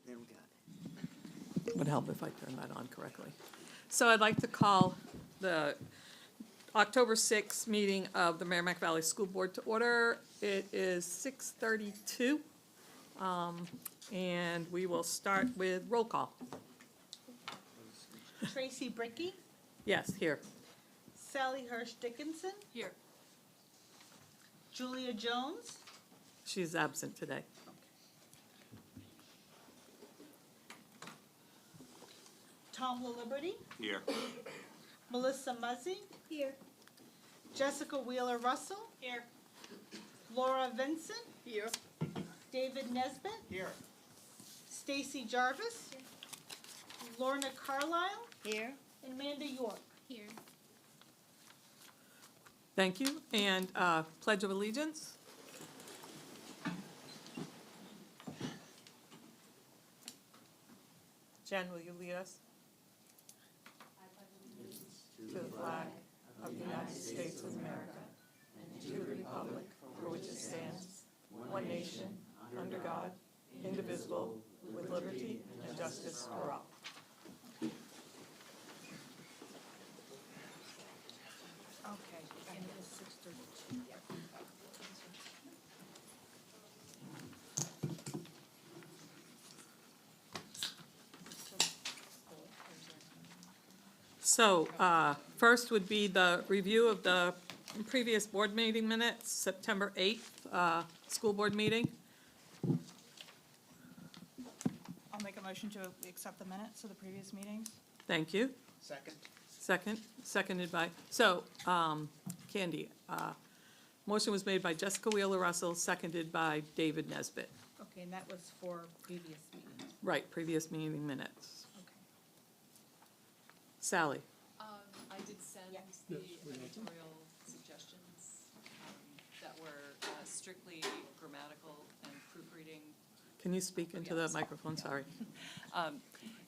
There we go. Would help if I turn that on correctly. So I'd like to call the October 6th meeting of the Merrimack Valley School Board to order. It is 6:32, and we will start with roll call. Tracy Bricky, Yes, here. Sally Hirsch Dickinson, Here. Julia Jones, She's absent today. Tom LaLiberty, Here. Melissa Muzzy, Here. Jessica Wheeler Russell, Here. Laura Vincent, Here. David Nesbitt, Here. Stacy Jarvis, Lorna Carlisle, Here. and Amanda York. Here. Thank you. And Pledge of Allegiance. Jen, will you lead us? To the flag of the United States of America and to the republic for which it stands, one nation, under God, indivisible, with liberty and justice for all. Okay, and it is 6:32. So, first would be the review of the previous board meeting minutes, September 8th, school board meeting. I'll make a motion to accept the minutes of the previous meetings. Thank you. Second. Seconded by, so, Candy, motion was made by Jessica Wheeler Russell, seconded by David Nesbitt. Okay, and that was for previous meetings. Right, previous meeting minutes. Okay. Sally? I did send Yes. the editorial suggestions that were strictly grammatical and proofreading. Can you speak into the microphone? Sorry.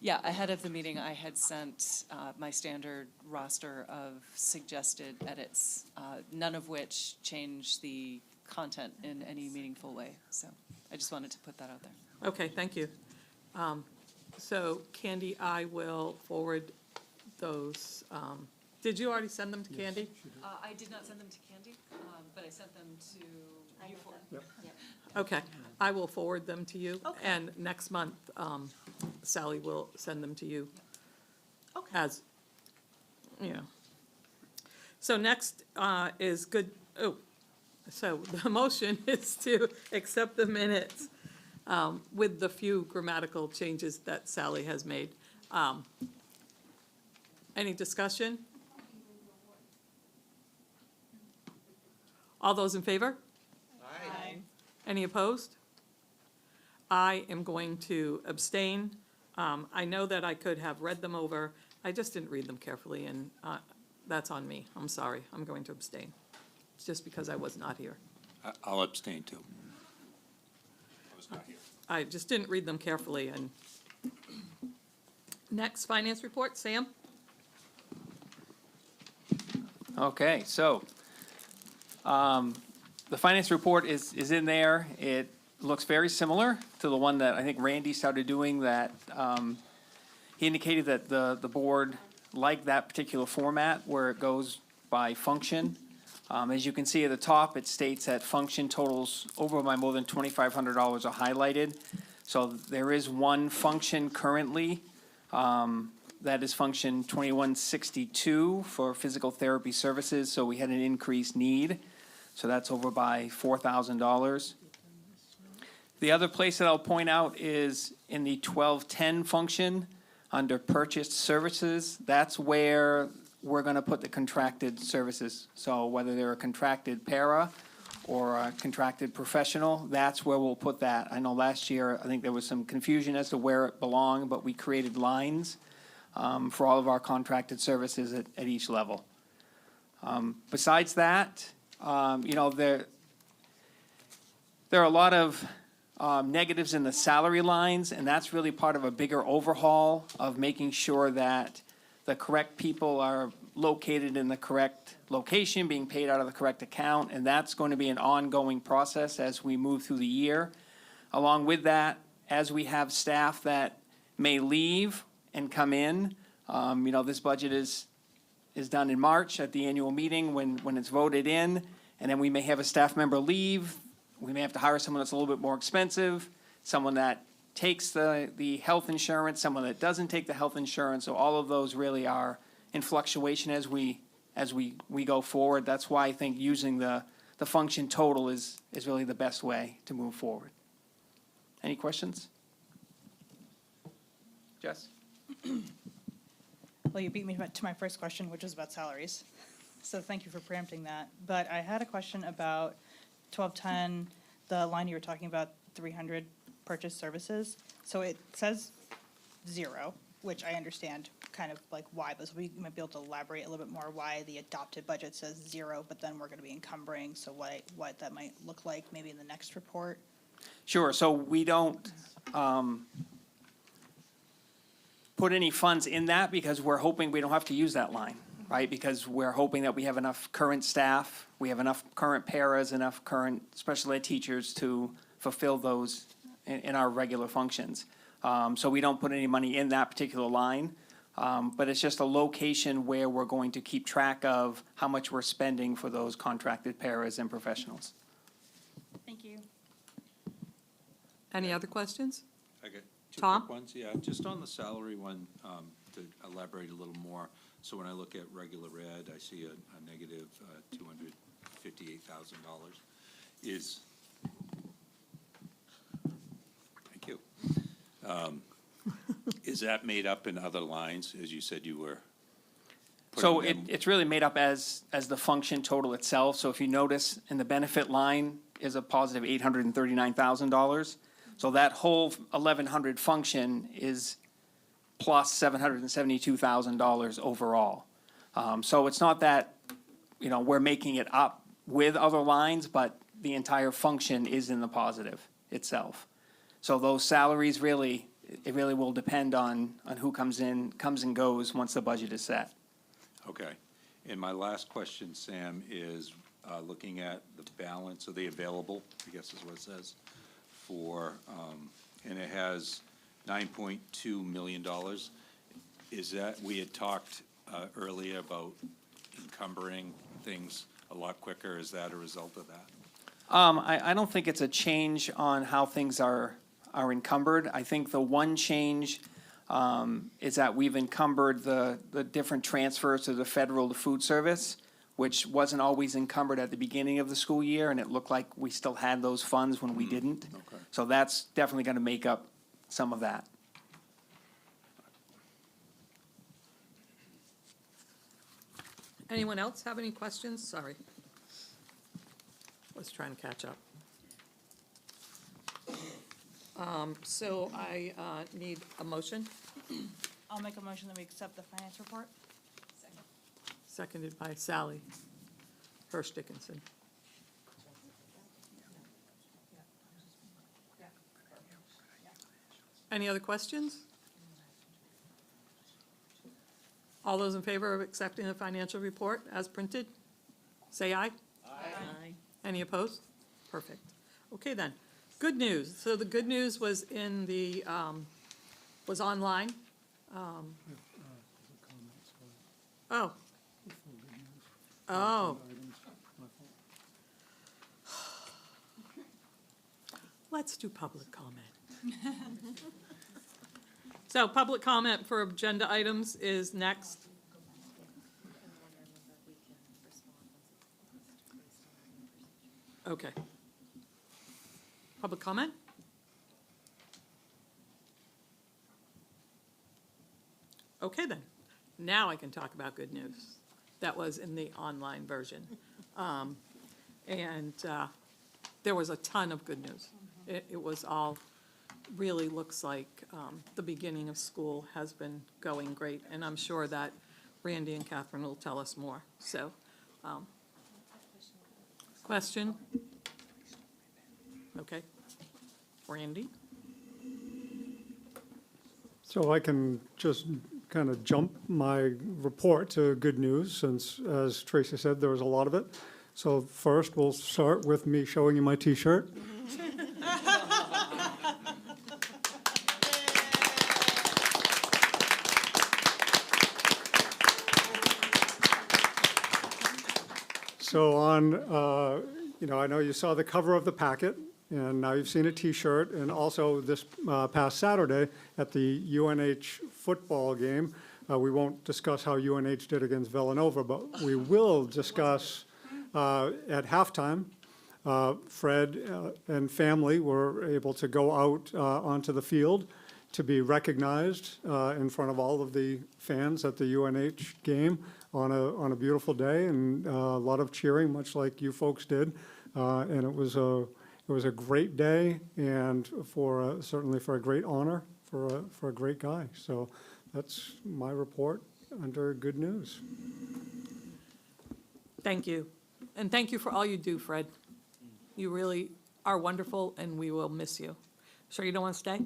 Yeah, ahead of the meeting, I had sent my standard roster of suggested edits, none of which change the content in any meaningful way. So I just wanted to put that out there. Okay, thank you. So Candy, I will forward those. Did you already send them to Candy? I did not send them to Candy, but I sent them to you four. Okay, I will forward them to you. Okay. And next month, Sally will send them to you Okay. as, you know. So next is good, so the motion is to accept the minutes with the few grammatical changes that Sally has made. Any discussion? All those in favor? Aye. Any opposed? I am going to abstain. I know that I could have read them over. I just didn't read them carefully, and that's on me. I'm sorry. I'm going to abstain. It's just because I was not here. I'll abstain too. I was not here. I just didn't read them carefully. And next, finance report, Sam? Okay, so the finance report is in there. It looks very similar to the one that I think Randy started doing, that he indicated that the board liked that particular format where it goes by function. As you can see at the top, it states that function totals over by more than $2,500 are highlighted. So there is one function currently, that is function 2162 for physical therapy services, so we had an increased need. So that's over by $4,000. The other place that I'll point out is in the 1210 function under purchased services. That's where we're gonna put the contracted services. So whether they're a contracted para or a contracted professional, that's where we'll put that. I know last year, I think there was some confusion as to where it belonged, but we created lines for all of our contracted services at each level. Besides that, you know, there are a lot of negatives in the salary lines, and that's really part of a bigger overhaul of making sure that the correct people are located in the correct location, being paid out of the correct account, and that's going to be an ongoing process as we move through the year. Along with that, as we have staff that may leave and come in, this budget is done in March at the annual meeting when it's voted in, and then we may have a staff member leave. We may have to hire someone that's a little bit more expensive, someone that takes the health insurance, someone that doesn't take the health insurance. So all of those really are in fluctuation as we go forward. That's why I think using the function total is really the best way to move forward. Any questions? Jess? Well, you beat me to my first question, which was about salaries. So thank you for preempting that. But I had a question about 1210, the line you were talking about, 300 purchase services. So it says 0, which I understand kind of like why, but we might be able to elaborate a little bit more why the adopted budget says 0, but then we're going to be encumbering. So what that might look like maybe in the next report. Sure, so we don't put any funds in that because we're hoping we don't have to use that line, right? Because we're hoping that we have enough current staff, we have enough current paras, enough current special ed teachers to fulfill those in our regular functions. So we don't put any money in that particular line, but it's just a location where we're going to keep track of how much we're spending for those contracted paras and professionals. Thank you. Any other questions? I got two Tom? quick ones, yeah, just on the salary one, to elaborate a little more. So when I look at regular ed, I see a negative $258,000. Thank you. Is that made up in other lines, as you said you were? So putting them- it's really made up as the function total itself. So if you notice, in the benefit line is a positive $839,000. So that whole 1,100 function is plus $772,000 overall. So it's not that, we're making it up with other lines, but the entire function is in the positive itself. So those salaries really, it really will depend on who comes and goes once the budget is set. Okay. And my last question, Sam, is looking at the balance of the available, I guess is what it says, for, and it has $9.2 million. Is that, we had talked earlier about encumbering things a lot quicker. Is that a result of that? I don't think it's a change on how things are encumbered. I think the one change is that we've encumbered the different transfers to the federal to food service, which wasn't always encumbered at the beginning of the school year, and it looked like we still had those funds when we didn't. Okay. So that's definitely gonna make up some of that. Anyone else have any questions? Sorry. Was trying to catch up. So I need a motion, I'll make a motion that we accept the finance report. seconded by Sally Hirsch Dickinson. Any other questions? All those in favor of accepting the financial report as printed, say aye. Aye. Any opposed? Perfect. Okay then, good news. So the good news was in the, was online. Oh. Oh. Let's do public comment. So public comment for agenda items is next. Okay. Public comment? Okay then, now I can talk about good news. That was in the online version. And there was a ton of good news. It was all, really looks like the beginning of school has been going great, and I'm sure that Randy and Catherine will tell us more, so. Question? Okay. Randy? So I can just kind of jump my report to good news, since, as Tracy said, there was a lot of it. So first, we'll start with me showing you my T-shirt. So on, I know you saw the cover of the packet, and now you've seen a T-shirt, and also this past Saturday at the UNH football game, we won't discuss how UNH did against Villanova, but we will discuss at halftime, Fred and family were able to go out onto the field to be recognized in front of all of the fans at the UNH game on a beautiful day, and a lot of cheering, much like you folks did. And it was a great day, and certainly for a great honor for a great guy. So that's my report under good news. Thank you. And thank you for all you do, Fred. You really are wonderful, and we will miss you. Sure you don't want to stay?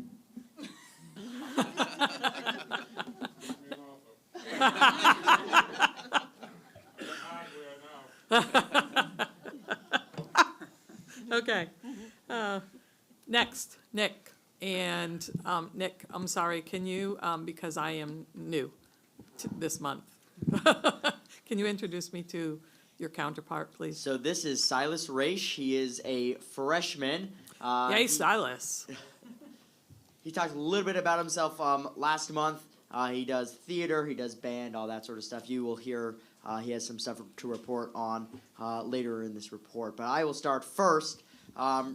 Okay. Next, Nick. And Nick, I'm sorry, can you, because I am new to this month, can you introduce me to your counterpart, please? So this is Silas Raish. He is a freshman. Yay, Silas. He talked a little bit about himself last month. He does theater, he does band, all that sort of stuff. You will hear he has some stuff to report on later in this report. But I will start first.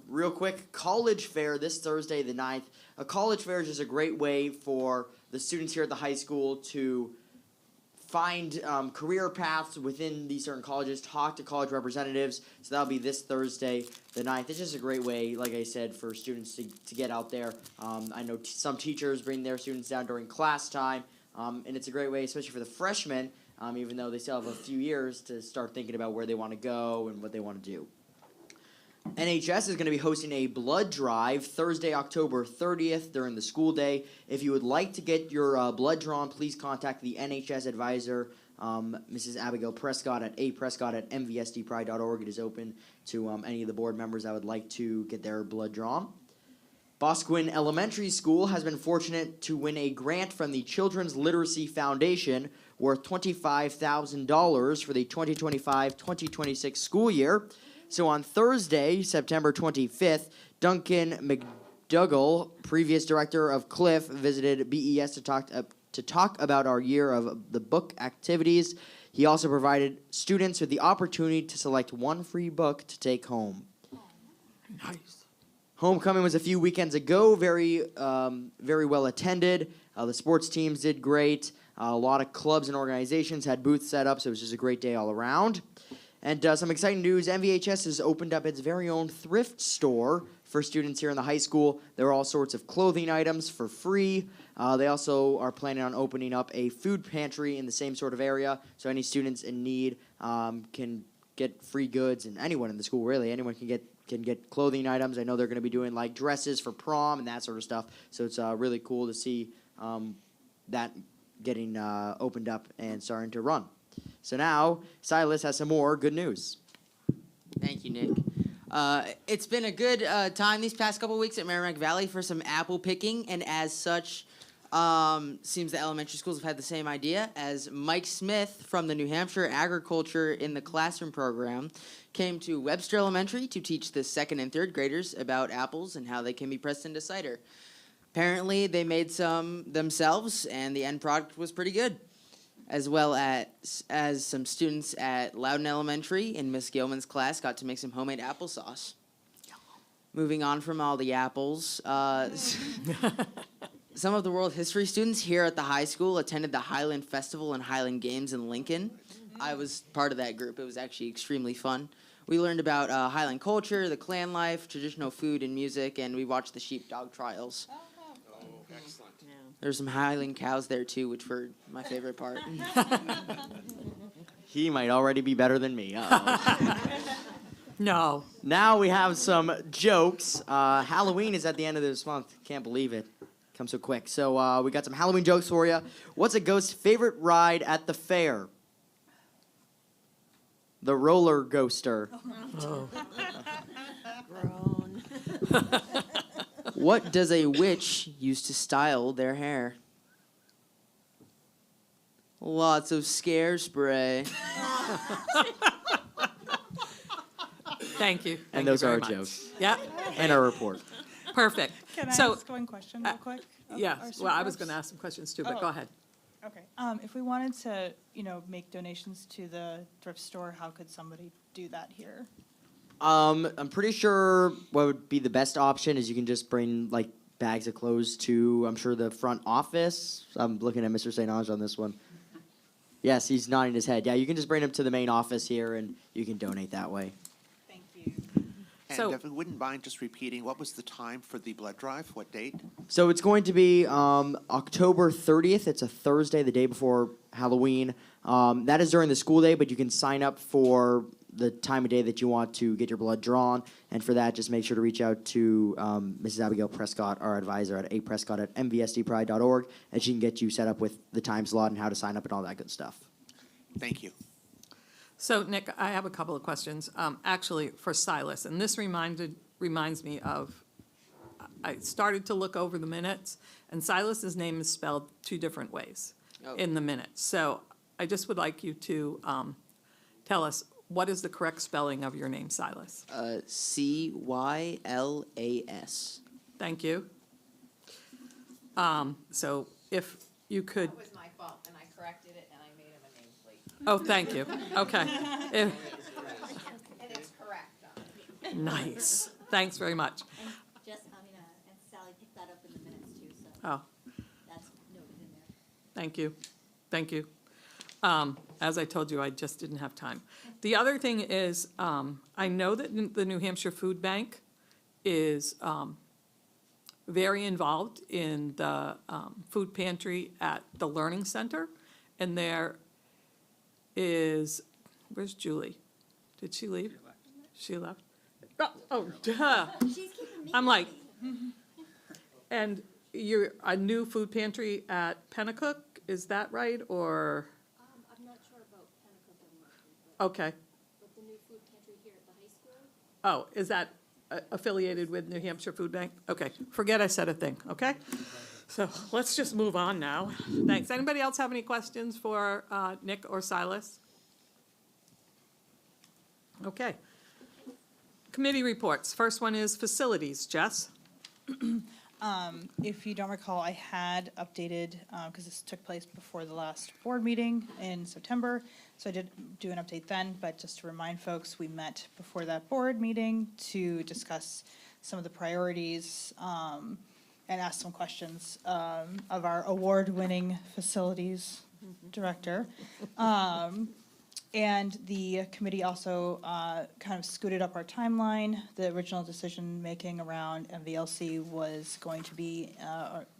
Real quick, college fair this Thursday the 9th. A college fair is just a great way for the students here at the high school to find career paths within these certain colleges, talk to college representatives. So that'll be this Thursday the 9th. It's just a great way, like I said, for students to get out there. I know some teachers bring their students down during class time, and it's a great way, especially for the freshmen, even though they still have a few years to start thinking about where they want to go and what they want to do. NHS is going to be hosting a blood drive Thursday, October 30th during the school day. If you would like to get your blood drawn, please contact the NHS advisor, Mrs. Abigail Prescott at aprescott@mvsdpride.org. It is open to any of the board members that would like to get their blood drawn. Boscawen Elementary School has been fortunate to win a grant from the Children's Literacy Foundation worth $25,000 for the 2025-2026 school year. So on Thursday, September 25th, Duncan McDougall, previous director of Cliff, visited BES to talk about our year of the book activities. He also provided students with the opportunity to select one free book to take home. Nice. Homecoming was a few weekends ago, very well attended. The sports teams did great. A lot of clubs and organizations had booths set up, so it was just a great day all around. And some exciting news, MVHS has opened up its very own thrift store for students here in the high school. There are all sorts of clothing items for free. They also are planning on opening up a food pantry in the same sort of area, so any students in need can get free goods, and anyone in the school, really. Anyone can get clothing items. I know they're going to be doing like dresses for prom and that sort of stuff, so it's really cool to see that getting opened up and starting to run. So now, Silas has some more good news. Thank you, Nick. It's been a good time these past couple weeks at Merrimack Valley for some apple picking, and as such, seems the elementary schools have had the same idea, as Mike Smith from the New Hampshire Agriculture in the Classroom program came to Webster Elementary to teach the 2nd and 3rd graders about apples and how they can be pressed into cider. Apparently, they made some themselves, and the end product was pretty good, as well as some students at Loudon Elementary in Miss Gilman's class got to make some homemade applesauce. Moving on from all the apples, some of the world history students here at the high school attended the Highland Festival and Highland Games in Lincoln. I was part of that group. It was actually extremely fun. We learned about Highland culture, the clan life, traditional food and music, and we watched the sheepdog trials. Excellent. There's some Highland cows there, too, which were my favorite part. He might already be better than me. No. Now we have some jokes. Halloween is at the end of this month. Can't believe it. Comes so quick. So we got some Halloween jokes for you. What's a ghost's favorite ride at the fair? The roller coaster. Oh. Grown. What does a witch use to style their hair? Lots of scare spray. Thank you. Thank And you those are very our much. jokes. Yeah, And our report. perfect. Can I So, ask one question real quick? of yeah, our well, I was supervisors? going to ask some questions too, but Oh. go ahead. Okay, if we wanted to, make donations to the thrift store, how could somebody do that here? I'm pretty sure what would be the best option is you can just bring like bags of clothes to, I'm sure, the front office. I'm looking at Mr. St. Ange on this one. Yes, he's nodding his head. Yeah, you can just bring them to the main office here and you can donate that way. Thank you. So- And if you wouldn't mind just repeating, what was the time for the blood drive? What date? So it's going to be October 30th. It's a Thursday, the day before Halloween. That is during the school day, but you can sign up for the time of day that you want to get your blood drawn. And for that, just make sure to reach out to Mrs. Abigail Prescott, our advisor at aprescott@mvsdpride.org, and she can get you set up with the time slot and how to sign up and all that good stuff. Thank you. So, Nick, I have a couple of questions, actually for Silas, and this reminds me of, I started to look over the minutes, and Silas's name is spelled two different ways in the minutes. So I just would like you to tell us, what is the correct spelling of your name, Silas? Cylas. Thank you. So if you could, That was my fault, and I corrected it, and I made him a nameplate. oh, thank you, okay. If- And it's correct on it. Nice, thanks very much. And and Sally picked that up in the minutes too, so Oh, that's noted in there. thank you, thank you. As I told you, I just didn't have time. The other thing is, I know that the New Hampshire Food Bank is very involved in the food pantry at the Learning Center, and there is, where's Julie? Did she leave? She left? Oh, duh. She's keeping me. I'm like, and you're a new food pantry at Pennacook, is that right, or, I'm not sure about Pennacook and Merton, okay. but the new food pantry here at the high school. Oh, is that affiliated with New Hampshire Food Bank? Okay, forget I said a thing, okay? So let's just move on now. Thanks. Anybody else have any questions for Nick or Silas? Okay. Committee reports. First one is facilities. Jess? If you don't recall, I had updated, because this took place before the last board meeting in September, so I did do an update then, but just to remind folks, we met before that board meeting to discuss some of the priorities and ask some questions of our award-winning facilities director. And the committee also kind of scooted up our timeline. The original decision-making around MVLC was going to be,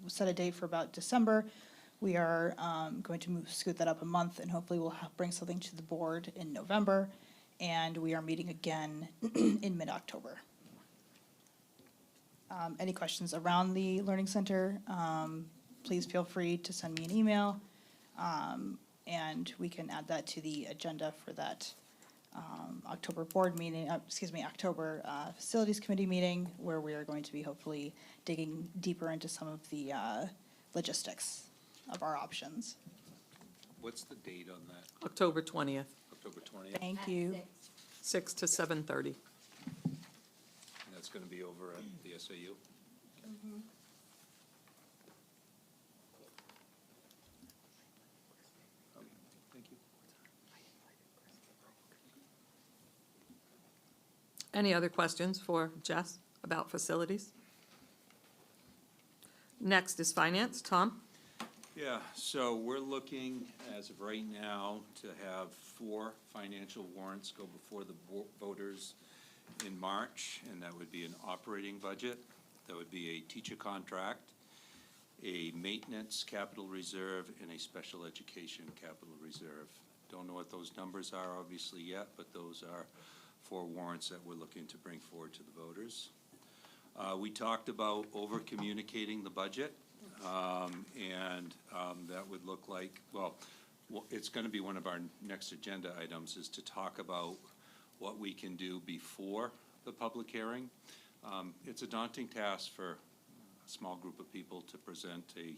set a date for about December. We are going to scoot that up a month, and hopefully we'll bring something to the board in November. And we are meeting again in mid-October. Any questions around the Learning Center, please feel free to send me an email. And we can add that to the agenda for that October board meeting, October Facilities Committee meeting, where we are going to be hopefully digging deeper into some of the logistics of our options. What's the date on that? October 20th, October 20th? Thank you. 6 to 7:30. And that's going to be over at the SAU? Okay, thank you. Any other questions for Jess about facilities? Next is finance. Tom? Yeah, so we're looking, as of right now, to have 4 financial warrants go before the voters in March, and that would be an operating budget, that would be a teacher contract, a maintenance capital reserve, and a special education capital reserve. Don't know what those numbers are obviously yet, but those are 4 warrants that we're looking to bring forward to the voters. We talked about over-communicating the budget, and that would look like, well, it's going to be one of our next agenda items, is to talk about what we can do before the public hearing. It's a daunting task for a small group of people to present a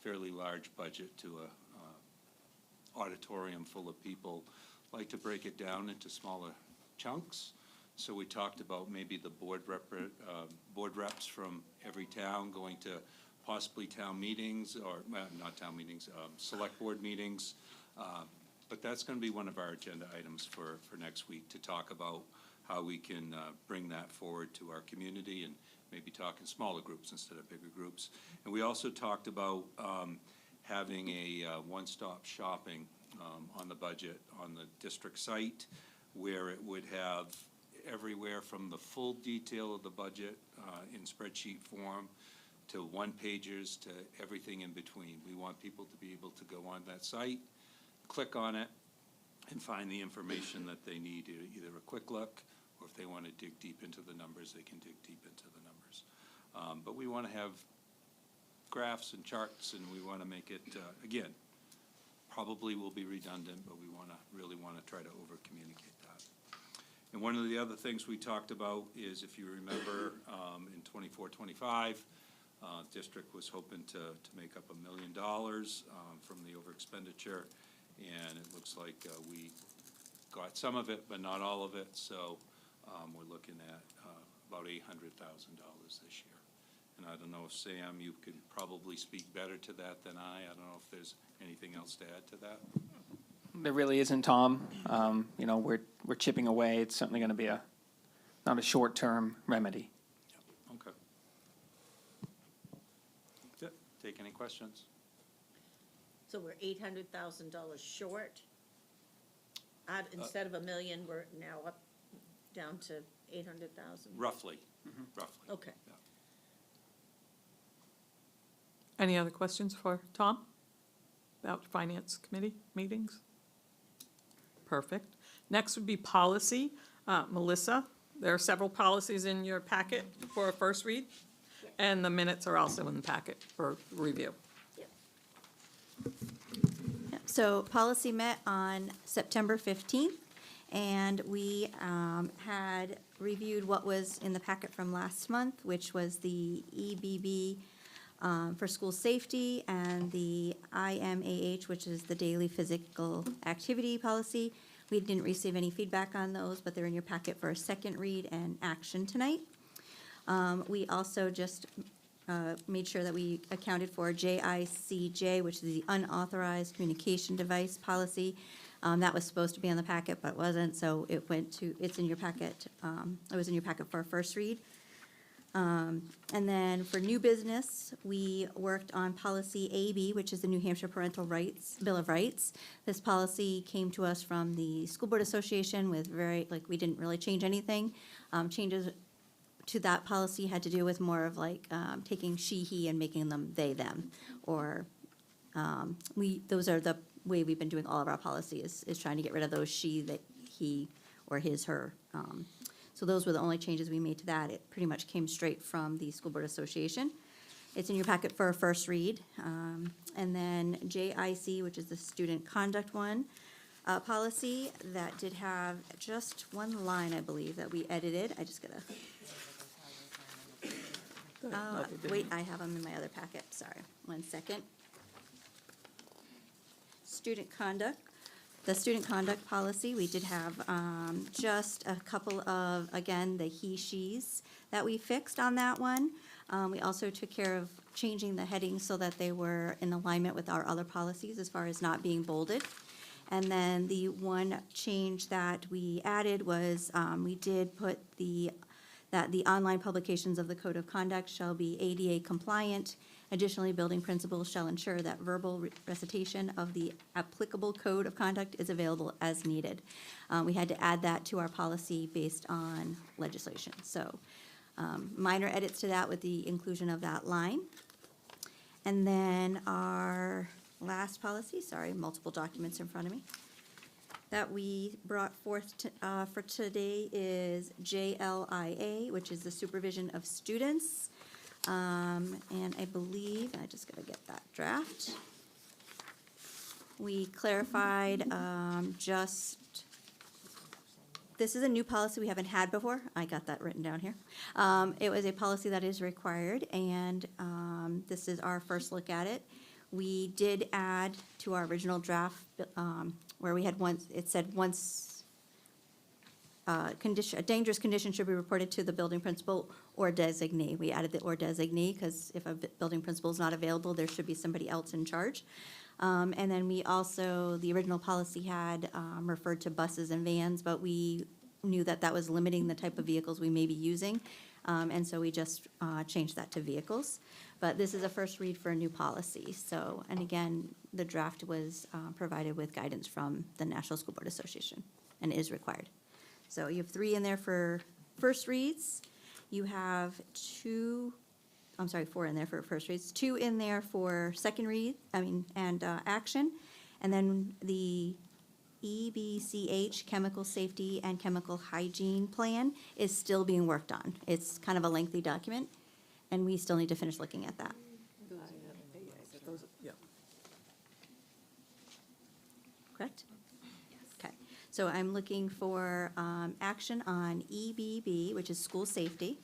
fairly large budget to a auditorium full of people. Like to break it down into smaller chunks So we talked about maybe the board reps from every town going to possibly town meetings, or, well, not town meetings, select board meetings. But that's going to be one of our agenda items for next week, to talk about how we can bring that forward to our community and maybe talk in smaller groups instead of bigger groups. And we also talked about having a one-stop shopping on the budget on the district site, where it would have everywhere from the full detail of the budget in spreadsheet form to one-pagers to everything in between. We want people to be able to go on that site, click on it, and find the information that they need, either a quick look, or if they want to dig deep into the numbers, they can dig deep into the numbers. But we want to have graphs and charts, and we want to make it, again, probably will be redundant, but we really want to try to over-communicate that. And one of the other things we talked about is, if you remember, in 24-25, district was hoping to make up $1 million from the over expenditure, and it looks like we got some of it, but not all of it. So we're looking at about $800,000 this year. And I don't know if, Sam, you could probably speak better to that than I. I don't know if there's anything else to add to that. There really isn't, Tom. You know, we're chipping away. It's certainly going to be not a short-term remedy. Okay. Good. Take any questions? So we're $800,000 short? Instead of $1 million, we're now up, down to 800,000? Roughly. Roughly. Okay. Yeah. Any other questions for Tom about finance committee meetings? Perfect. Next would be policy. Melissa, there are several policies in your packet for a first read, and the minutes are also in the packet for review. So policy met on September 15th, and we had reviewed what was in the packet from last month, which was the EBB for school safety and the IMAH, which is the daily physical activity policy. We didn't receive any feedback on those, but they're in your packet for a second read and action tonight. We also just made sure that we accounted for JICJ, which is the unauthorized communication device policy. That was supposed to be on the packet, but wasn't, so it's in your packet. It was in your packet for a first read. And then for new business, we worked on policy AB, which is the New Hampshire Parental Rights, Bill of Rights. This policy came to us from the School Board Association with we didn't really change anything. Changes to that policy had to do with more of taking she, he, and making them they, them. Or those are the way we've been doing all of our policies, is trying to get rid of those she, that he, or his, her. So those were the only changes we made to that. It pretty much came straight from the School Board Association. It's in your packet for a first read. And then JIC, which is the student conduct one, policy that did have just one line, I believe, that we edited. I just gotta. Wait, I have them in my other packet, sorry, 1 second. Student conduct, the student conduct policy, we did have just a couple of, again, the he, she's that we fixed on that one. We also took care of changing the headings so that they were in alignment with our other policies as far as not being bolded. And then the one change that we added was we did put that the online publications of the Code of Conduct shall be ADA compliant. Additionally, building principals shall ensure that verbal recitation of the applicable Code of Conduct is available as needed. We had to add that to our policy based on legislation. So minor edits to that with the inclusion of that line. And then our last policy, sorry, multiple documents in front of me, that we brought forth for today is JLIA, which is the supervision of students. And I believe, I just gotta get that draft. We clarified this is a new policy we haven't had before. I got that written down here. It was a policy that is required, and this is our first look at it. We did add to our original draft where we had it said once a dangerous condition should be reported to the building principal or designee. We added the or designee because if a building principal is not available, there should be somebody else in charge. And then we also, the original policy had referred to buses and vans, but we knew that that was limiting the type of vehicles we may be using. And so we just changed that to vehicles. But this is a first read for a new policy. So, and again, the draft was provided with guidance from the National School Board Association and is required. So you have 3 in there for first reads. You have 4 in there for first reads, 2 in there for second read, and action. And then the EBCH, Chemical Safety and Chemical Hygiene Plan, is still being worked on. It's kind of a lengthy document, and we still need to finish looking at that. Yeah. Correct? Okay, so I'm looking for action on EBB, which is school safety,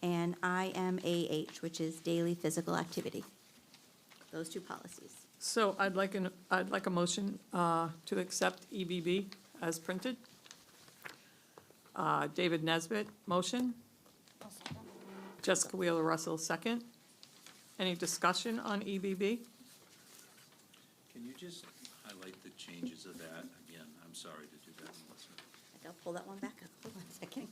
and IMAH, which is daily physical activity. Those 2 policies. So I'd like a motion to accept EBB as printed. David Nesbitt, motion. Jessica Wheeler Russell, second. Any discussion on EBB? Can you just highlight the changes of that again? I'm sorry to do that, Melissa. I'll pull that one back up. Hold on a second.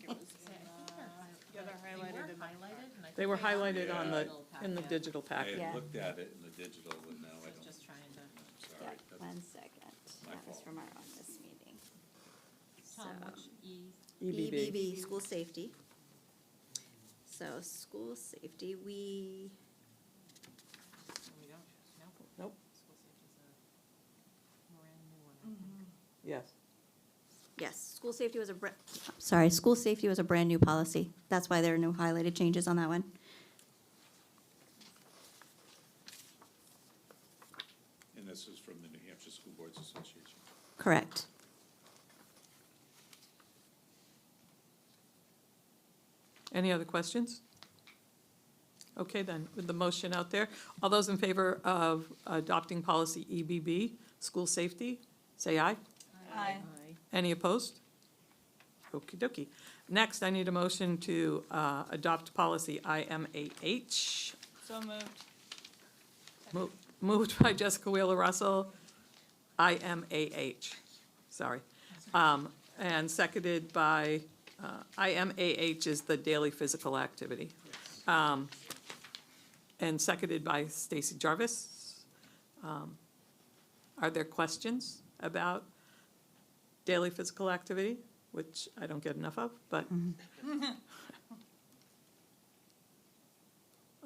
They were highlighted on in the digital I packet. Yeah. had looked at it in the digital, and now I don't. Just trying to, I'm Yeah, sorry. That's- 1 second. My That was fault. from our office meeting. So, Tom, which E? EBB. EBB, school safety. So, school safety, we, We don't, no? Nope. School safety's a brand new one, I think. Yes. yes, school safety was school safety was a brand-new policy. That's why there are no highlighted changes on that one. And this is from the New Hampshire School Boards Association. Correct. Any other questions? Okay, then, with the motion out there, all those in favor of adopting policy EBB, school safety, say aye. Aye. Any opposed? Okey dokey. Next, I need a motion to adopt policy IMAH. So moved. Moved by Jessica Wheeler Russell, IMAH, sorry. And seconded by, IMAH is the daily physical activity. And seconded by Stacy Jarvis. Are there questions about daily physical activity, which I don't get enough of, but.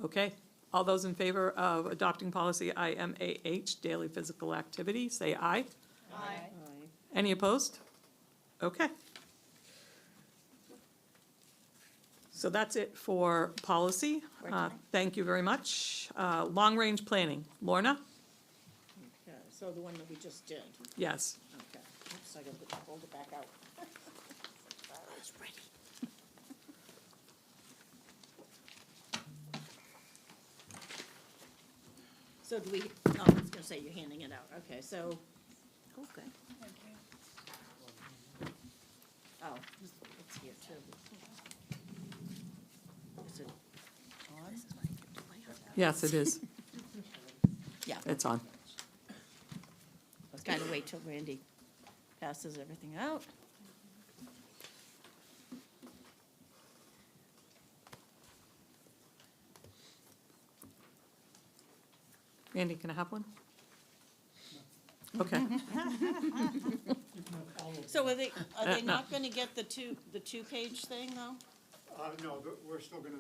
Okay, all those in favor of adopting policy IMAH, daily physical activity, say aye. Aye. Any opposed? Okay. So that's it for policy. Thank you very much. Long-range planning, Lorna? Okay, so the one that we just did, Yes. okay. Oops, I got to hold it back out. It's ready. So do we, oh, I was gonna say you're handing it out, okay, so. Okay. Oh, it's here too. Is it on? Yes, it is. Yeah, It's on. let's kind of wait till Randy passes everything out. Andy, can I have one? Okay. So are they not gonna get the two-page thing, though? No, we're still gonna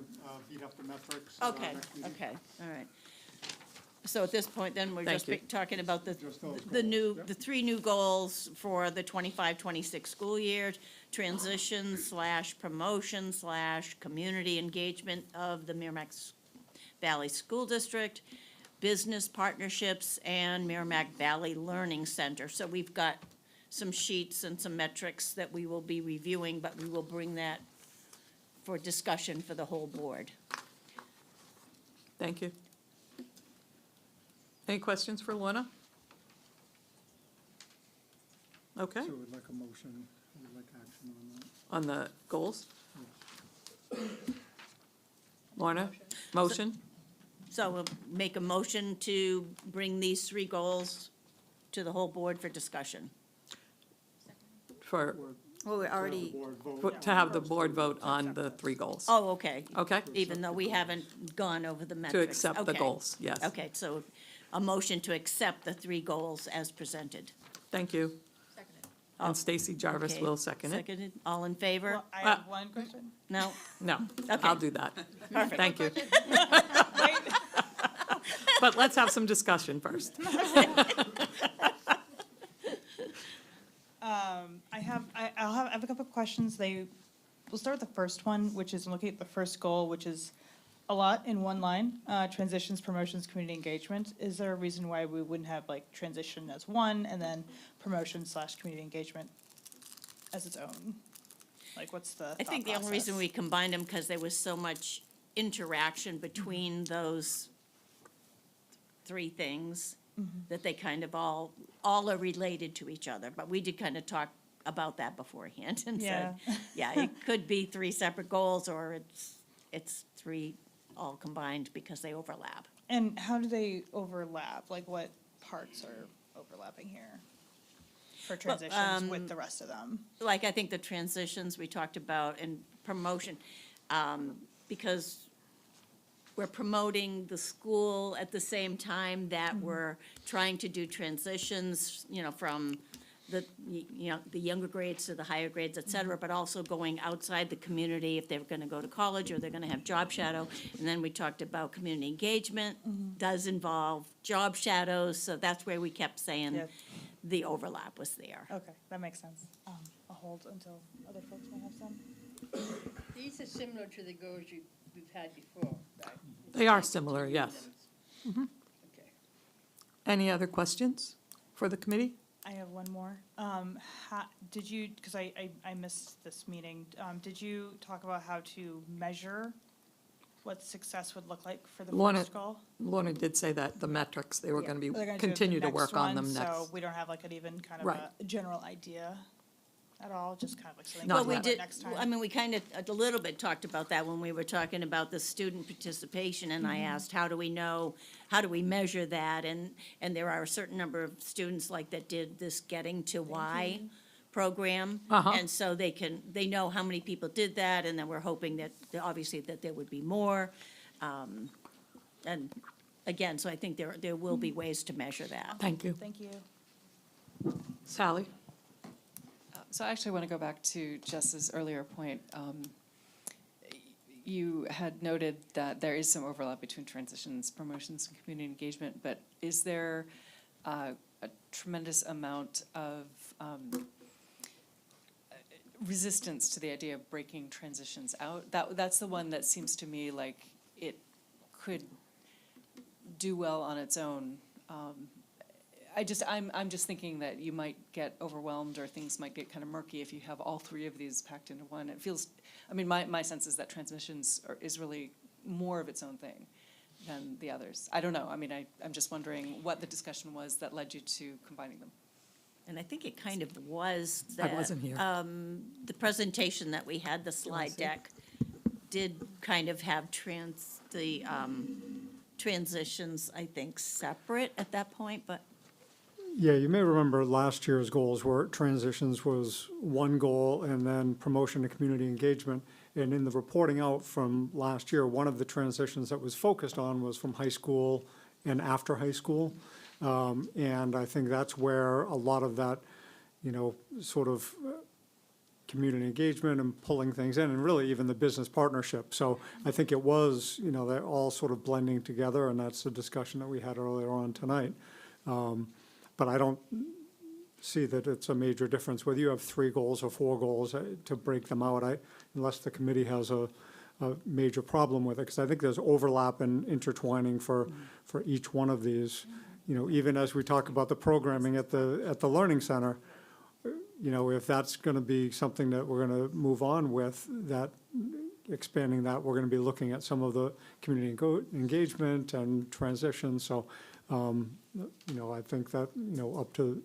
beat up the metrics. Okay, okay, all right. So at this point, then, we're Thank just you. talking about Just those the new, goals, yep. the 3 new goals for the 25-26 school year, transition / promotion / community engagement of the Merrimack Valley School District, business partnerships, and Merrimack Valley Learning Center. So we've got some sheets and some metrics that we will be reviewing, but we will bring that for discussion for the whole board. Thank you. Any questions for Lorna? Okay, So we'd like a motion On the goals? Lorna, motion? So we'll make a motion to bring these three goals to the whole board for discussion. For, Well, we already, to have the board vote on the three goals. Oh, okay. Okay? Even though we haven't gone over the To metrics. accept the Okay. goals, yes. Okay, so a motion to accept the three goals as presented. Thank you. And Stacy Jarvis Okay. will second it. Seconded, all in favor? Well, I have one question. No? No, Okay. I'll do that. Perfect. Thank you. But let's have some discussion first. I have a couple of questions. We'll start with the first one, which is looking at the first goal, which is a lot in one line, transitions, promotions, community engagement. Is there a reason why we wouldn't have like transition as one and then promotion/community engagement as its own? Like, what's the I think the thought only reason process? we combined them, because there was so much interaction between those three things, that they kind of all are related to each other. But we did kind of talk about that beforehand and said, yeah, it could be three separate goals, or it's three all combined because they overlap. And how do they overlap? Like, what parts are overlapping here for transitions with the rest of them? Like, I think the transitions we talked about and promotion, because we're promoting the school at the same time that we're trying to do transitions, from the younger grades to the higher grades, et cetera, but also going outside the community if they're gonna go to college or they're gonna have job shadow. And then we talked about community engagement does involve job shadows, so that's where we kept saying Yeah. the overlap was there. Okay, that makes sense. I'll hold until other folks might have some. These are similar to the goals we've had before, right? They are similar, yes. Okay. Any other questions for the committee? I have one more. Did you, because I missed this meeting, did you talk about how to measure what success would look like for the Lorna- first goal? Lorna did say that the metrics, they were gonna be, They're gonna do it continue the to work next on them one, next. So we don't have like an even kind of Right. a general idea at all, just kind of like something. Not to Well, we talk about yet. did, next time. I mean, we kind of, a little bit talked about that when we were talking about the student participation, and I asked, how do we know, how do we measure that? And there are a certain number of students like that did this Getting to Why program. Uh-huh. And so they know how many people did that, and then we're hoping that, obviously, that there would be more. And again, so I think there will be ways to measure that. Thank you. Thank you. Sally? So I actually want to go back to Jess's earlier point. You had noted that there is some overlap between transitions, promotions, and community engagement, but is there a tremendous amount of resistance to the idea of breaking transitions out? That's the one that seems to me like it could do well on its own. I'm just thinking that you might get overwhelmed or things might get kind of murky if you have all three of these packed into one. It feels, I mean, my sense is that transmissions is really more of its own thing than the others. I don't know. I mean, I'm just wondering what the discussion was that led you to combining them. And I think it kind of was I that. wasn't here. The presentation that we had, the slide see? deck, did kind of have transitions, I think, separate at that point, but Yeah, you may remember last year's goals were transitions was one goal and then promotion to community engagement. And in the reporting out from last year, one of the transitions that was focused on was from high school and after high school. And I think that's where a lot of that, sort of community engagement and pulling things in, and really even the business partnership. So I think it was, they're all sort of blending together, and that's the discussion that we had earlier on tonight. But I don't see that it's a major difference, whether you have 3 goals or 4 goals, to break them out, unless the committee has a major problem with it, because I think there's overlap and intertwining for each one of these. Even as we talk about the programming at the Learning Center, if that's gonna be something that we're gonna move on with, that, expanding that, we're gonna be looking at some of the community engagement and transition, so, I think that, up to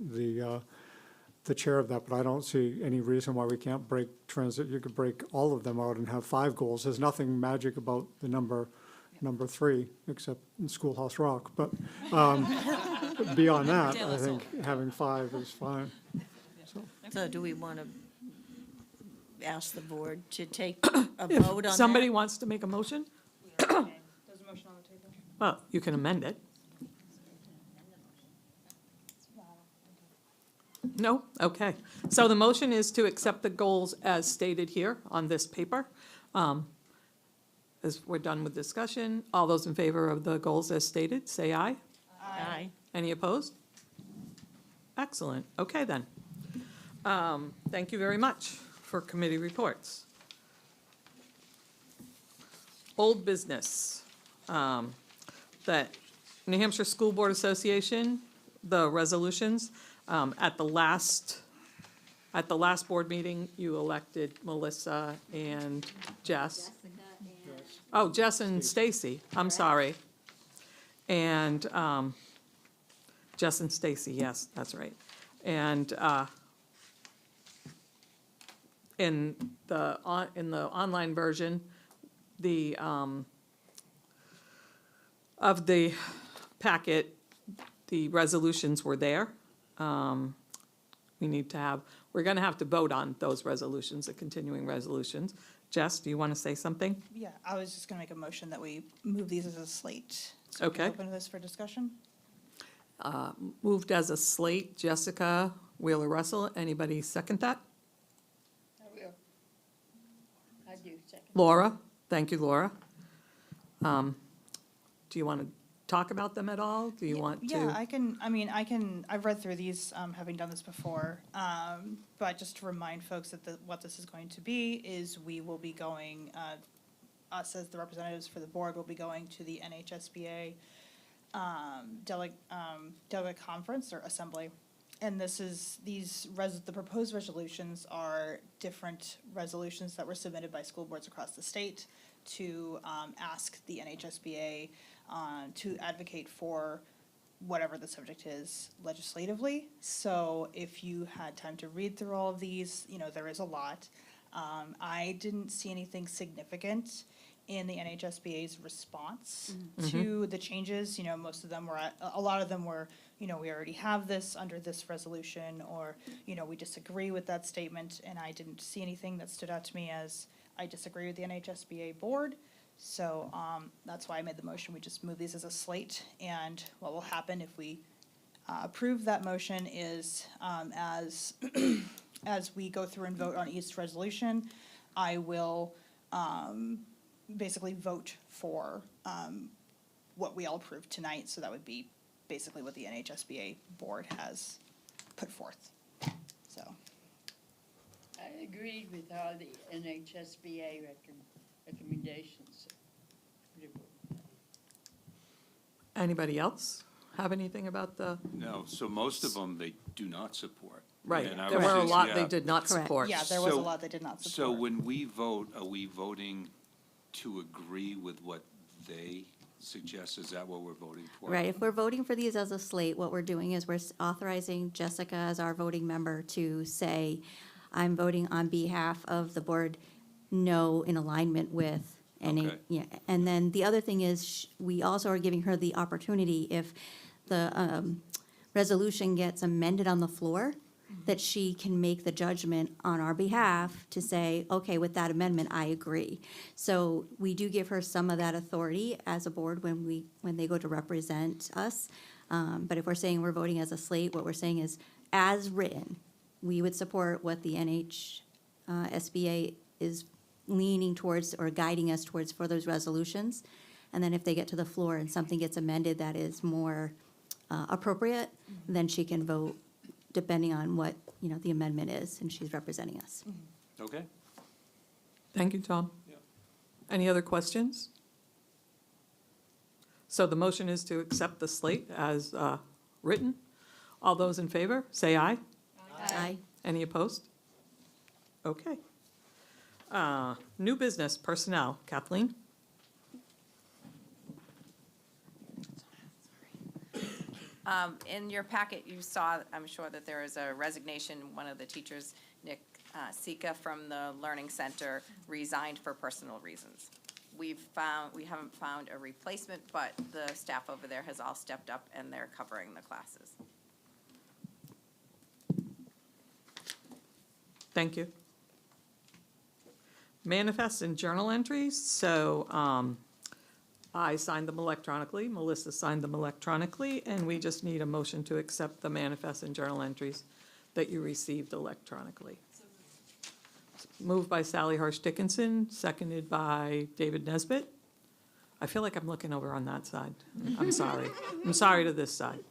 the chair of that, but I don't see any reason why we can't break you could break all of them out and have 5 goals. There's nothing magic about the number 3, except in Schoolhouse Rock, but beyond that, I think having 5 is fine. So do we want to ask the board to take a vote on that? Somebody wants to make a motion? There's a motion on the table. Well, you can amend it. No? Okay. So the motion is to accept the goals as stated here on this paper. As we're done with discussion, all those in favor of the goals as stated, say aye. Aye. Any opposed? Excellent. Okay, then. Thank you very much for committee reports. Old business. The New Hampshire School Board Association, the resolutions, at the last board meeting, you elected Melissa and Jess. Oh, Jess and Stacy, I'm sorry. And, Jess and Stacy, yes, that's right. And, in the online version, of the packet, the resolutions were there. We're gonna have to vote on those resolutions, the continuing resolutions. Jess, do you want to say something? Yeah, I was just gonna make a motion that we move these as a slate. So we can Okay. open this for discussion. Moved as a slate, Jessica Wheeler Russell. Anybody second that? I will. I do, second. Laura? Thank you, Laura. Do you want to talk about them at all? Do you want to? Yeah, I've read through these, having done this before. But just to remind folks that what this is going to be is we will be going, us as the representatives for the board will be going to the NHSBA delegate conference or assembly. And the proposed resolutions are different resolutions that were submitted by school boards across the state to ask the NHSBA to advocate for whatever the subject is legislatively. So if you had time to read through all of these, there is a lot. I didn't see anything significant in the NHSBA's response to the changes. Most of them were, a lot of them were, we already have this under this resolution, or, we disagree with that statement, and I didn't see anything that stood out to me as I disagree with the NHSBA board. So that's why I made the motion. We just move these as a slate, and what will happen if we approve that motion is as as we go through and vote on each resolution, I will basically vote for what we all approved tonight. So that would be basically what the NHSBA board has put forth. So. I agreed with all the NHSBA recommendations. Anybody else have anything about the, No, so most of them, they do not support. right, And I there was were a just- lot they yeah. did not Correct. support. Yeah, there was a So- lot that did not support. So when we vote, are we voting to agree with what they suggest? Is that what we're voting for? Right, if we're voting for these as a slate, what we're doing is we're authorizing Jessica as our voting member to say, I'm voting on behalf of the board, no, in alignment with any, Okay. yeah. And then the other thing is, we also are giving her the opportunity, if the resolution gets amended on the floor, that she can make the judgment on our behalf to say, okay, with that amendment, I agree. So we do give her some of that authority as a board when they go to represent us. But if we're saying we're voting as a slate, what we're saying is, as written, we would support what the SBA is leaning towards or guiding us towards for those resolutions. And then if they get to the floor and something gets amended that is more appropriate, then she can vote depending on what, the amendment is, and she's representing us. Okay. Thank you, Tom. Yeah. Any other questions? So the motion is to accept the slate as written. All those in favor, say aye. Aye. Any opposed? Okay. New business, personnel. Kathleen? In your packet, you saw, I'm sure that there is a resignation. One of the teachers, Nick Sika from the Learning Center, resigned for personal reasons. We haven't found a replacement, but the staff over there has all stepped up and they're covering the classes. Thank you. Manifests and journal entries, so I signed them electronically, Melissa signed them electronically, and we just need a motion to accept the manifests and journal entries that you received electronically. Moved by Sally Harsh Dickinson, seconded by David Nesbitt. I feel like I'm looking over on that side. I'm sorry. I'm sorry to this side.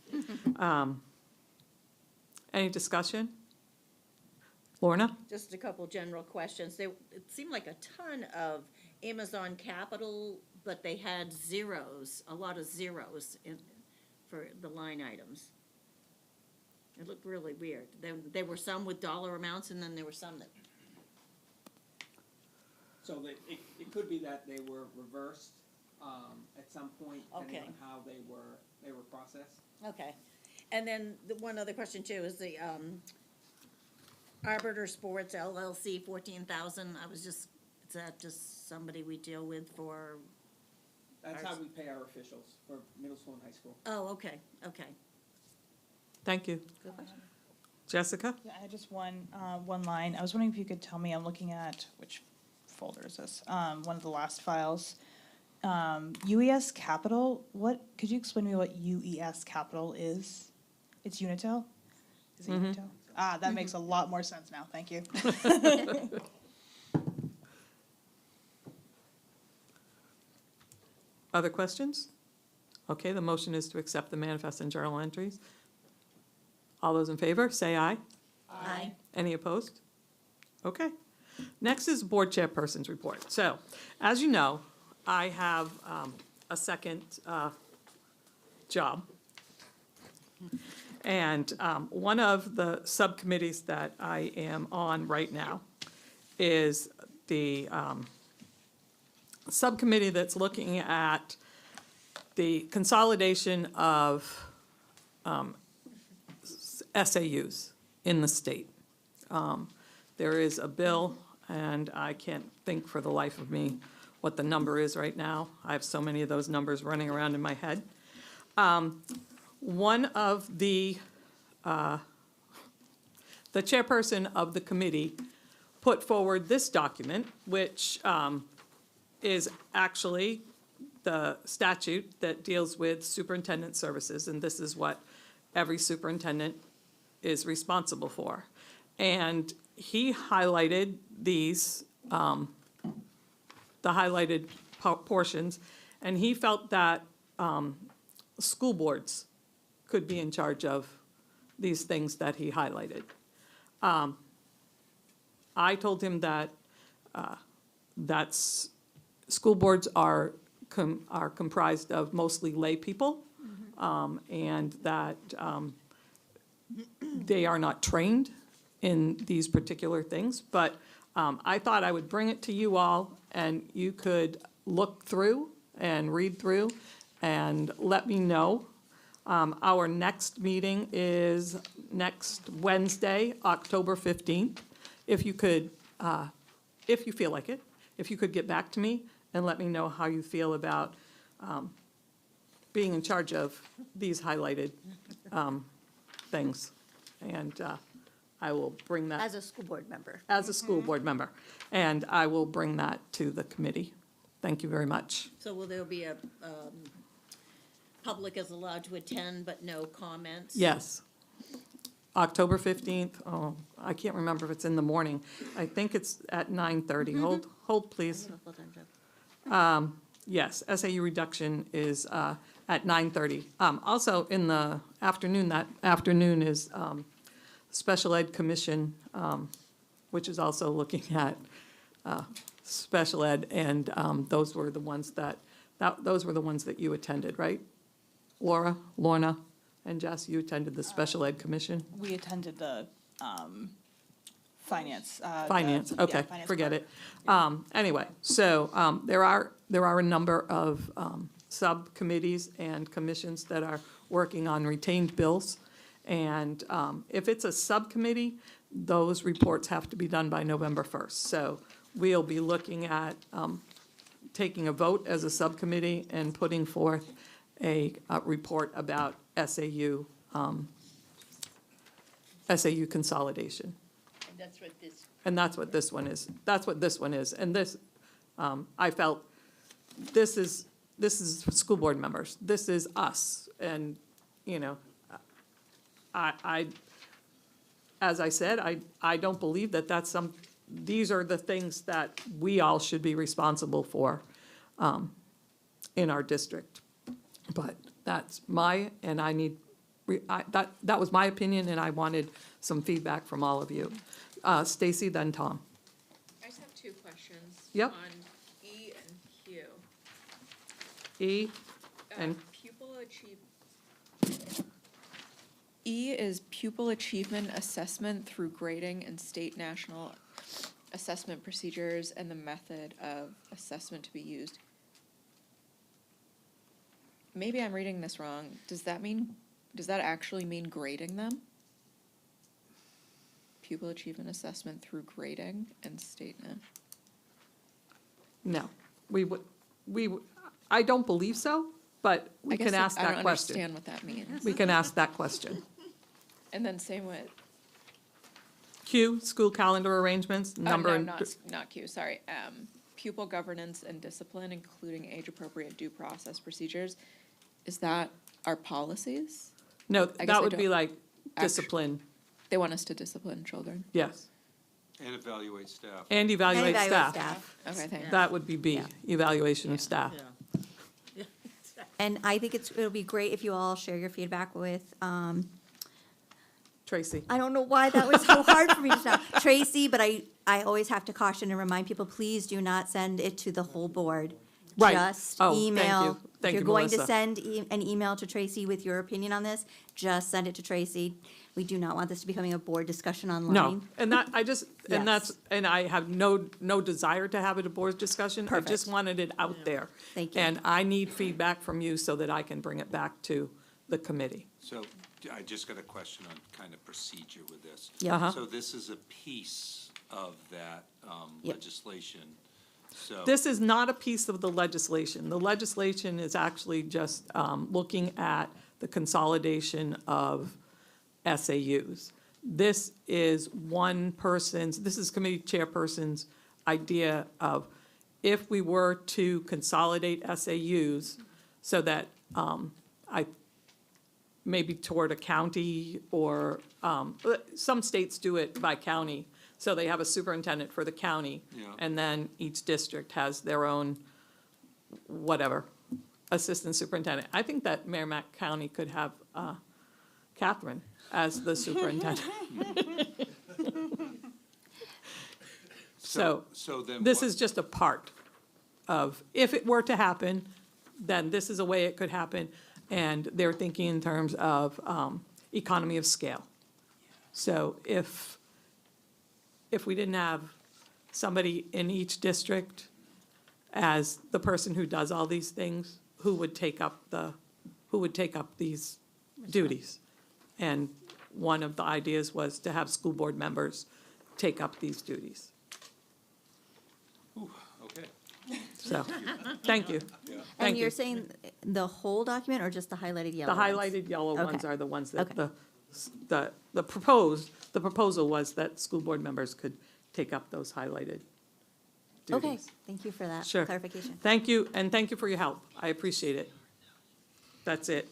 Any discussion? Lorna? Just a couple general questions. It seemed like a ton of Amazon Capital, but they had zeros, a lot of zeros for the line items. It looked really weird. There were some with dollar amounts, and then there were some that. So it could be that they were reversed at some point, depending Okay. on how they were processed. Okay. And then the one other question too is the Arbiter Sports LLC, 14,000. Is that just somebody we deal with for? That's how we pay our officials for middle school and high school. Oh, okay, okay. Thank you. Good question. Jessica? Yeah, I had just one line. I was wondering if you could tell me, I'm looking at, which folder is this? One of the last files. UES Capital, could you explain to me what UES Capital is? It's Unitel? Is it Unitel? That makes a lot more sense now, thank you. Other questions? Okay, the motion is to accept the manifest and journal entries. All those in favor, say aye. Aye. Any opposed? Okay. Next is board chairperson's report. So, as you know, I have a second job. And one of the subcommittees that I am on right now is the subcommittee that's looking at the consolidation of SAUs in the state. There is a bill, and I can't think for the life of me what the number is right now. I have so many of those numbers running around in my head. One of the chairperson of the committee put forward this document, which is actually the statute that deals with superintendent services, and this is what every superintendent is responsible for. And he highlighted these, the highlighted portions, and he felt that school boards could be in charge of these things that he highlighted. I told him that school boards are comprised of mostly lay people, and that they are not trained in these particular things. But I thought I would bring it to you all, and you could look through and read through and let me know. Our next meeting is next Wednesday, October 15th. If you could, if you feel like it, if you could get back to me and let me know how you feel about being in charge of these highlighted things. And I will bring that. As a school board member. As a school board member. And I will bring that to the committee. Thank you very much. So will there be a, public is allowed to attend, but no comments? Yes. October 15th, oh, I can't remember if it's in the morning. I think it's at 9:30. Hold, please. Yes, SAU reduction is at 9:30. Also, in the afternoon, that afternoon is Special Ed Commission, which is also looking at special ed, and those were the ones that you attended, right? Laura, Lorna, and Jess, you attended the Special Ed Commission? We attended the finance. Finance, yeah, okay, finance forget part. it. Anyway, so there are a number of subcommittees and commissions that are working on retained bills. And if it's a subcommittee, those reports have to be done by November 1st. So we'll be looking at taking a vote as a subcommittee and putting forth a report about SAU consolidation. And that's what this, And that's what this one is. That's what this one is. And this, I felt, this is school board members. This is us. And, you know, as I said, I don't believe that that's these are the things that we all should be responsible for in our district. But that's and I need, that was my opinion, and I wanted some feedback from all of you. Stacy, then Tom. I just have two questions. Yep. On E and Q. E and, Pupil E is pupil achievement assessment through grading and state national assessment procedures and the method of assessment to be used. Maybe I'm reading this wrong. Does that actually mean grading them? Pupil achievement assessment through grading and state no, I don't believe so, but we can ask that I don't question. understand what that means. We can ask that question. And then same with, Q, school calendar arrangements, number no, and. not Q, sorry. Pupil governance and discipline, including age-appropriate due process procedures. Is that our policies? No, I guess that I would be don't like discipline, They want us to discipline children. yes. And evaluate staff. And evaluate staff. Okay, thanks. That would be B, evaluation of staff. And I think it'll be great if you all share your feedback with, Tracy. I don't know why that was so hard for me to tell, Tracy, but I always have to caution and remind people, please do not send it to the whole board. Right. Just Oh, thank you. email. If Thank you're you, going to Melissa. send an email to Tracy with your opinion on this, just send it to Tracy. We do not want this to becoming a board discussion online. No, and that, Yes. and I have no desire to have it a board discussion. I just Perfect. wanted it out there. Thank you. And I need feedback from you so that I can bring it back to the committee. So I just got a question on kind of procedure with this. Yeah. Uh-huh. So this is a piece of that Yep. legislation. So This is not a piece of the legislation. The legislation is actually just looking at the consolidation of SAUs. This is this is committee chairperson's idea of if we were to consolidate SAUs so that maybe toward a county or, some states do it by county. So they have a superintendent for the county. Yeah. And then each district has their own, whatever, assistant superintendent. I think that Merrimack County could have Catherine as the superintendent. So then this what- is just a part of, if it were to happen, then this is a way it could happen. And they're thinking in terms of economy of scale. So if we didn't have somebody in each district as the person who does all these things, who would take up these duties? And one of the ideas was to have school board members take up these duties. Ooh, okay. So, thank you. And Thank you're you. saying the whole document or just the highlighted yellow The ones? highlighted yellow ones Okay. are the ones that Okay. the proposal was that school board members could take up those highlighted duties. Okay, thank you for that Sure. clarification. Thank you, and thank you for your help. I appreciate it. That's it.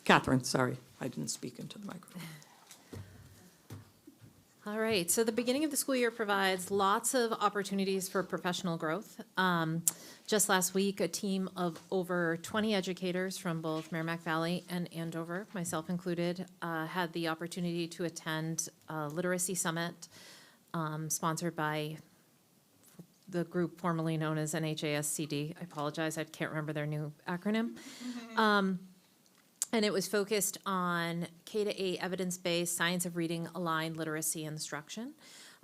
Catherine, sorry, I didn't speak into the microphone. All right, so the beginning of the school year provides lots of opportunities for professional growth. Just last week, a team of over 20 educators from both Merrimack Valley and Andover, myself included, had the opportunity to attend a literacy summit sponsored by the group formerly known as NHASCD. I apologize, I can't remember their new acronym. And it was focused on K-8 evidence-based science of reading aligned literacy instruction.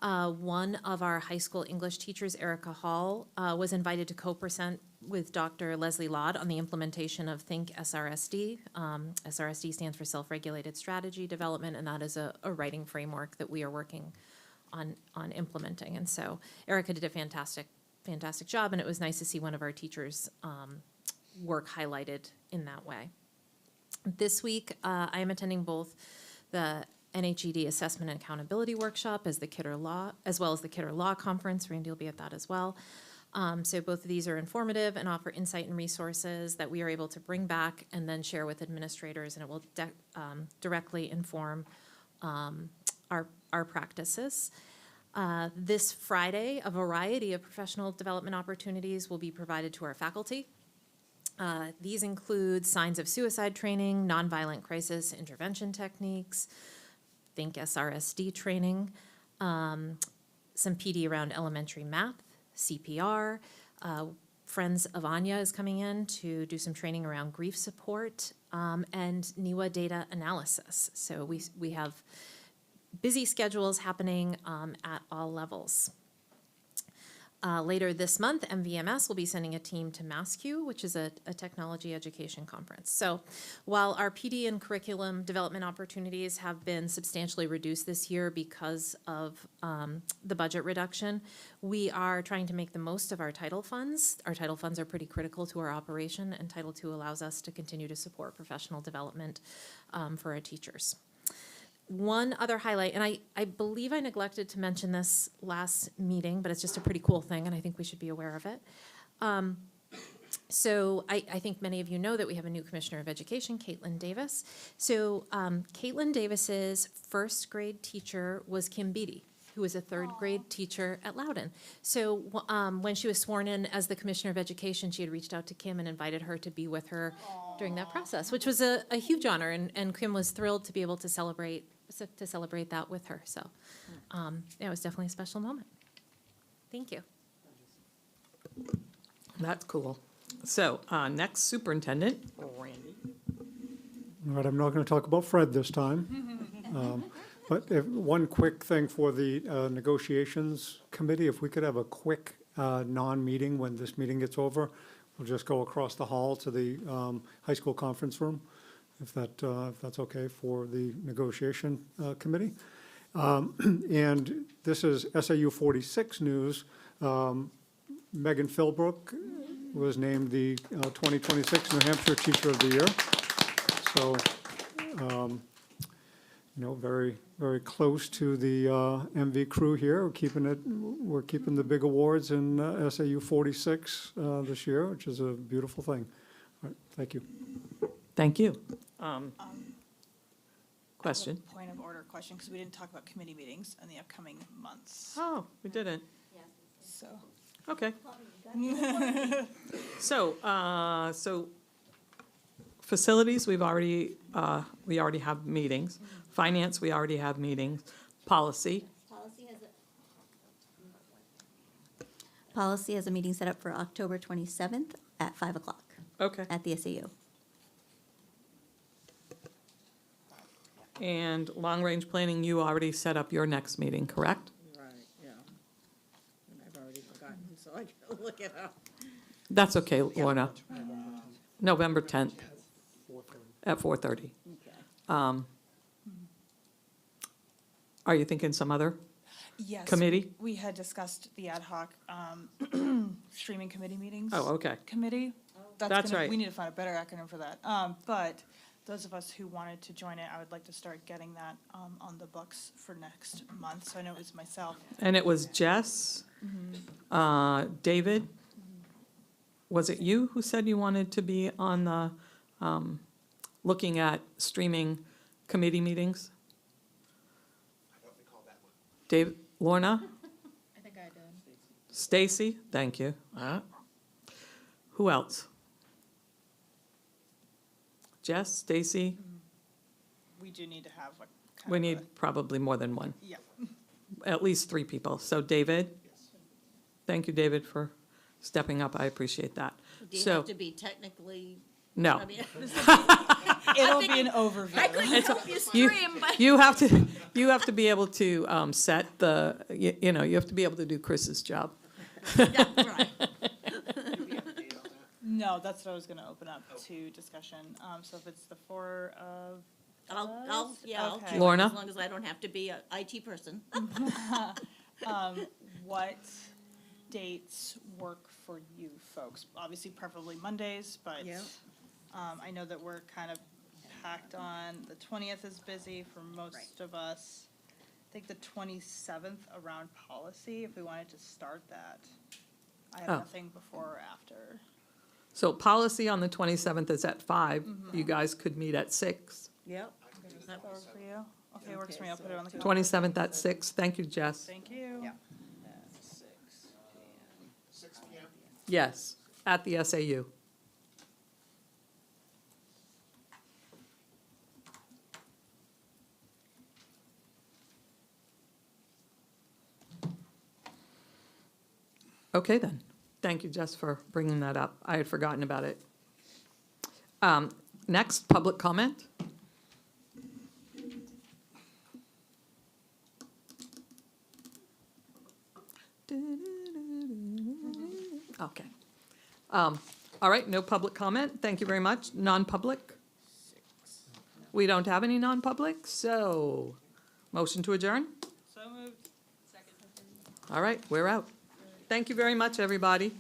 One of our high school English teachers, Erica Hall, was invited to co-present with Dr. Leslie Laud on the implementation of Think SRSD. SRSD stands for Self-Regulated Strategy Development, and that is a writing framework that we are working on implementing. And so Erica did a fantastic job, and it was nice to see one of our teachers' work highlighted in that way. This week, I am attending both the NHED Assessment and Accountability Workshop as well as the Kidder Law Conference. Randy will be at that as well. So both of these are informative and offer insight and resources that we are able to bring back and then share with administrators, and it will directly inform our practices. This Friday, a variety of professional development opportunities will be provided to our faculty. These include signs of suicide training, nonviolent crisis intervention techniques, Think SRSD training, some PD around elementary math, CPR. Friends of Anya is coming in to do some training around grief support, and NEWA data analysis. So we have busy schedules happening at all levels. Later this month, MVMS will be sending a team to MassQ, which is a technology education conference. So while our PD and curriculum development opportunities have been substantially reduced this year because of the budget reduction, we are trying to make the most of our title funds. Our title funds are pretty critical to our operation, and Title II allows us to continue to support professional development for our teachers. One other highlight, and I believe I neglected to mention this last meeting, but it's just a pretty cool thing, and I think we should be aware of it. So I think many of you know that we have a new Commissioner of Education, Caitlin Davis. So Caitlin Davis's first grade teacher was Kim Beatty, who was a third grade teacher at Loudoun. So when she was sworn in as the Commissioner of Education, she had reached out to Kim and invited her to be with her during that process, which was a huge honor, and Kim was thrilled to be able to celebrate that with her. So it was definitely a special moment. Thank you. That's cool. So next, Superintendent Randy. All right, I'm not going to talk about Fred this time. But one quick thing for the negotiations committee, if we could have a quick non-meeting when this meeting gets over, we'll just go across the hall to the high school conference room, if that's okay for the negotiation committee. And this is SAU 46 news. Megan Philbrook was named the 2026 New Hampshire Teacher of the Year. So, very, very close to the MV crew here. We're keeping the big awards in SAU 46 this year, which is a beautiful thing. All right, thank you. Thank you. Question? Point of order question, because we didn't talk about committee meetings in the upcoming months. Oh, we didn't. So, Okay. So facilities, we already have meetings. Finance, we already have meetings. Policy, Policy has a meeting set up for October 27th at 5 o'clock okay. at the SAU. And long-range planning, you already set up your next meeting, correct? Right, yeah. And I've already forgotten, so I gotta look it up. That's okay, Lorna. November 10th at 4:30. Okay. Are you thinking some other yes. committee? We had discussed the ad hoc streaming committee meetings. Oh, okay. Committee. That's right. We need to find a better acronym for that. But those of us who wanted to join it, I would like to start getting that on the books for next month. So I know it was myself. And it was Jess, David. Was it you who said you wanted to be on the, looking at streaming committee meetings? I don't recall that one. Dave, Lorna? I think I did. Stacy? Thank you. Who else? Jess, Stacy? We do need to have a kind We of need probably more than one, yeah. at least 3 people. So David? Thank you, David, for stepping up. I appreciate that. Do you So, have to be technically? no. I mean, It'll be an overview. I couldn't help you You, scream, but. you have to, You have to be able to set the, you know, you have to be able to do Chris's job. No, that's what I was gonna open up to discussion. So if it's the four of I'll Okay. join, Lorna? as long as I don't have to be a IT person. what dates work for you folks? Obviously preferably Mondays, but Yeah. I know that we're kind of packed on, the 20th is busy for most Right. of us. I think the 27th around policy, if we wanted to start that. I have Oh. nothing before or after. So policy on the 27th is at 5. You guys could meet at 6. Yep. Does that work for you? Okay, works for me, I'll put it on the calendar. 27th at 6. Thank you, Jess. Thank you. Yeah. Yes, at the SAU. Okay, then. Thank you, Jess, for bringing that up. I had forgotten about it. Next, public comment. Okay. All right, no public comment. Thank you very much. Non-public? We don't have any non-public, so motion to adjourn? So moved. All right, we're out. Thank you very much, everybody.